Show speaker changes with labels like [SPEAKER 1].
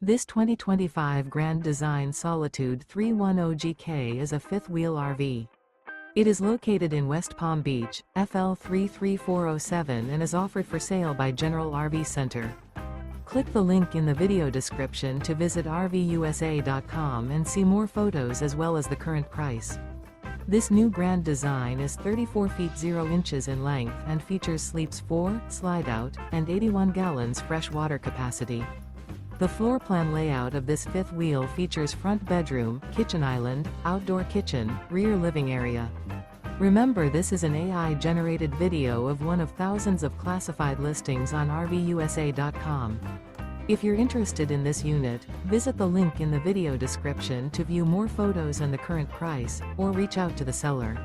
[SPEAKER 1] This 2025 Grand Design Solitude 310GK is a fifth-wheel RV. It is located in West Palm Beach, FL 33407 and is offered for sale by General RV Center. Click the link in the video description to visit RVUSA.com and see more photos as well as the current price. This new Grand Design is 34 feet 0 inches in length and features sleeps 4, Slideout, and 81 gallons fresh water capacity. The floor plan layout of this fifth wheel features front bedroom, kitchen island, outdoor kitchen, rear living area. Remember, this is an AI-generated video of one of thousands of classified listings on RVUSA.com. If you're interested in this unit, visit the link in the video description to view more photos and the current price, or reach out to the seller.